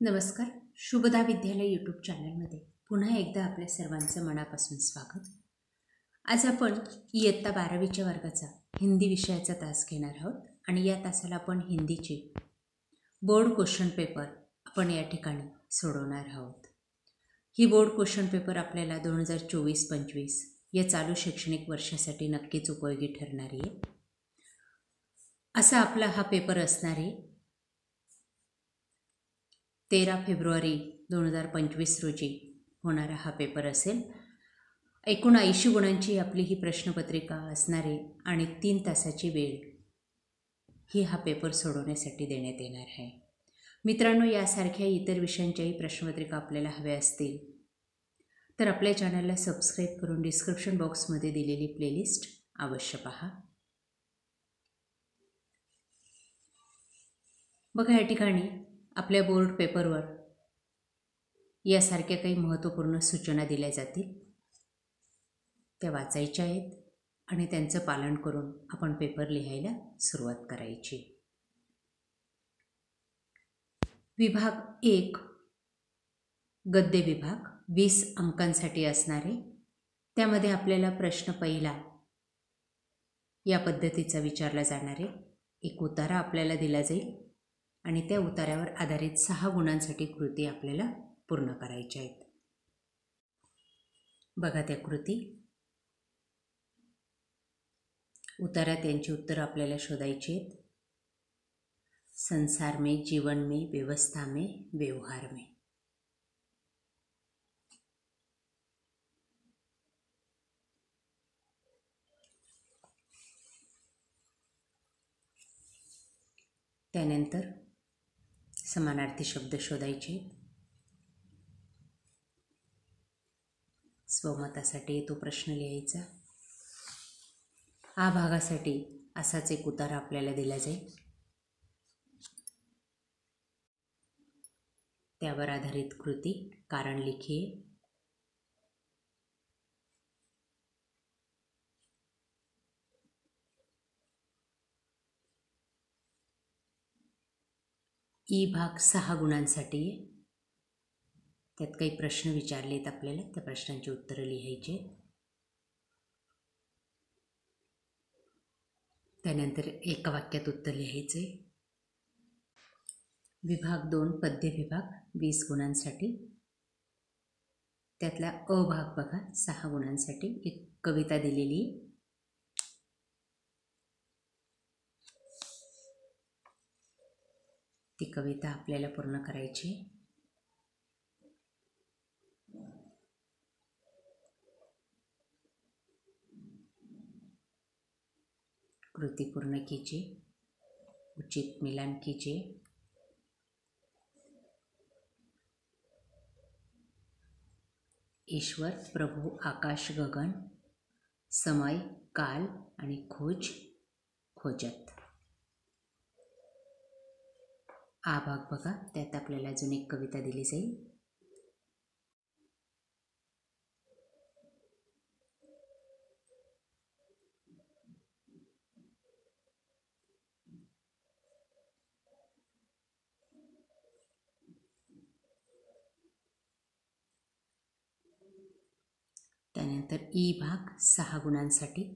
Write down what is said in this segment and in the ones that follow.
नमस्कार. शुभदा विद्यालय यूट्यूब चॅनलमध्ये पुन्हा एकदा आपल्या सर्वांचं मनापासून स्वागत. आज आपण इयत्ता 12वीच्या वर्गाचा हिंदी विषयाचा तास घेणार आहोत आणि या तासाला आपण हिंदीचे बोर्ड क्वेश्चन पेपर आपण या ठिकाणी सोडवणार आहोत. ही बोर्ड क्वेश्चन पेपर आपल्याला 2024-25 या चालू शैक्षणिक वर्षासाठी नक्कीच उपयोगी ठरणारी आहे. असा आपला हा पेपर असणार आहे. 13 फेब्रुवारी 2025 रोजी होणारा हा पेपर असेल. एकूण 80 गुणांची आपली ही प्रश्नपत्रिका असणार आहे आणि 3 तासाची वेळ ही हा पेपर सोडवण्यासाठी देण्यात येणार आहे. मित्रांनो, यासारख्या इतर विषयांच्याही प्रश्नपत्रिका आपल्याला हव्या असतील तर आपल्या चॅनलला सबस्क्राईब करून डिस्क्रिप्शन बॉक्समध्ये दिलेली प्लेलिस्ट अवश्य पहा. बघा, या ठिकाणी आपल्या बोर्ड पेपरवर यासारख्या काही महत्त्वपूर्ण सूचना दिल्या जातील. त्या वाचायच्या आहेत आणि त्यांचं पालन करून आपण पेपर लिहायला सुरुवात करायची. विभाग 1 गद्य विभाग 20 अंकांसाठी असणारे. त्यामध्ये आपल्याला प्रश्न पहिला या पद्धतीचा विचारला जाणार आहे. एक उतारा आपल्याला दिला जाईल आणि त्या उतार्यावर आधारित 6 गुणांसाठी कृती आपल्याला पूर्ण करायच्या आहेत. बघा त्या कृती. उतार्यात त्यांची उत्तरं आपल्याला शोधायची आहेत. संसार में, जीवन में, व्यवस्था में, व्यवहार में. त्यानंतर समानार्थी शब्द शोधायचे. स्वमतासाठी तो प्रश्न लिहायचा. आ भागासाठी असाच एक उतारा आपल्याला दिला जाईल. त्यावर आधारित कृती कारण लिखिए. ई भाग 6 गुणांसाठी आहे. त्यात काही प्रश्न विचारले आहेत आपल्याला. त्या प्रश्नांची उत्तरं लिहायची. त्यानंतर एका वाक्यात उत्तर लिहायचे. विभाग 2 पद्य विभाग 20 गुणांसाठी. त्यातला अ भाग बघा 6 गुणांसाठी. एक कविता दिलेली. ती कविता आपल्याला पूर्ण करायची. कृति पूर्ण कीजिए. उचित मिलान कीजिए. ईश्वर, प्रभु, आकाश, गगन, समय, काल आणि खोज, खोजत. आ भाग बघा. त्यात आपल्याला अजून एक कविता दिली जाईल. त्यानंतर ई भाग 6 गुणांसाठी.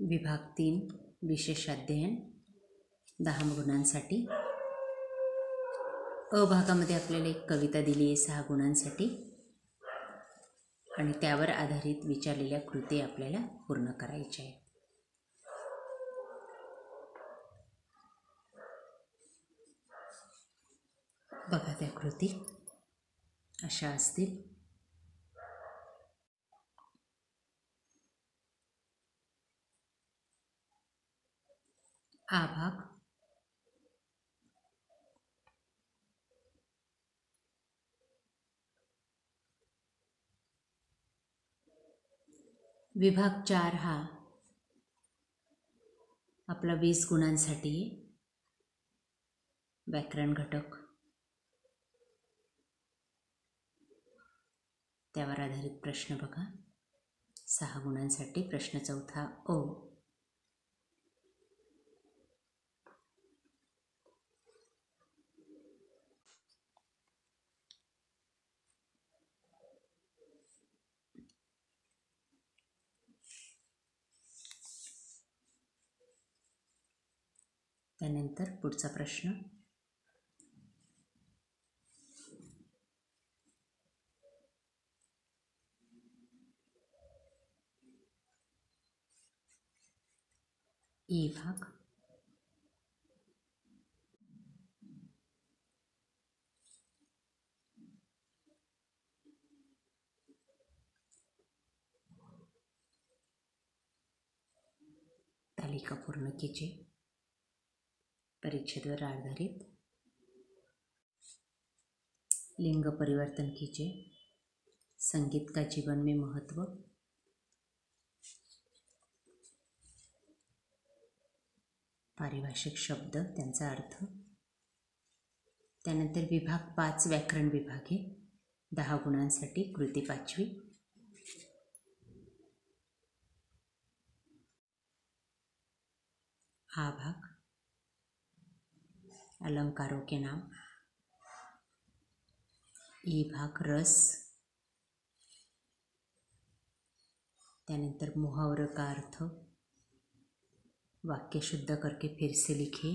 विभाग 3 विशेष अध्ययन 10 गुणांसाठी. अ भागामध्ये आपल्याला एक कविता दिली आहे 6 गुणांसाठी आणि त्यावर आधारित विचारलेल्या कृती आपल्याला पूर्ण करायच्या आहेत. बघा त्या कृती अशा असतील. आ भाग विभाग 4 हा आपला 20 गुणांसाठी आहे. व्याकरण घटक. त्यावर आधारित प्रश्न बघा. 6 गुणांसाठी प्रश्न चौथा अ. त्यानंतर पुढचा प्रश्न ई भाग. तालिका पूर्ण कीजिए. परिच्छेदवर आधारित लिंग परिवर्तन कीजिए. संगीत का जीवन में महत्व. पारिभाषिक शब्द त्यांचा अर्थ. त्यानंतर विभाग 5 व्याकरण विभागे 10 गुणांसाठी कृती 5वी. आ भाग अलंकारों के नाम. ई भाग रस. त्यानंतर मुहावरे का अर्थ. वाक्य शुद्ध करके फिर से लिखिए.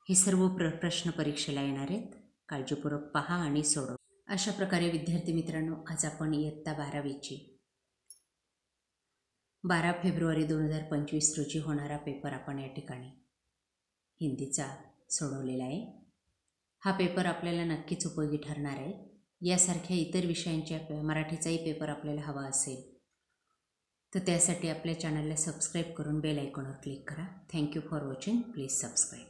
हे सर्व प्रश्न परीक्षेला येणार आहेत. काळजीपूर्वक पहा आणि सोडवा. अशा प्रकारे विद्यार्थी मित्रांनो, आज आपण इयत्ता 12वीची 12 फेब्रुवारी 2025 रोजी होणारा पेपर आपण या ठिकाणी हिंदीचा सोडवलेला आहे. हा पेपर आपल्याला नक्कीच उपयोगी ठरणार आहे. यासारख्या इतर विषयांच्या मराठीचाही पेपर आपल्याला हवा असेल तर त्यासाठी आपल्या चॅनलला सबस्क्राईब करून बेल आयकॉनवर क्लिक करा. Thank you for watching. Please subscribe.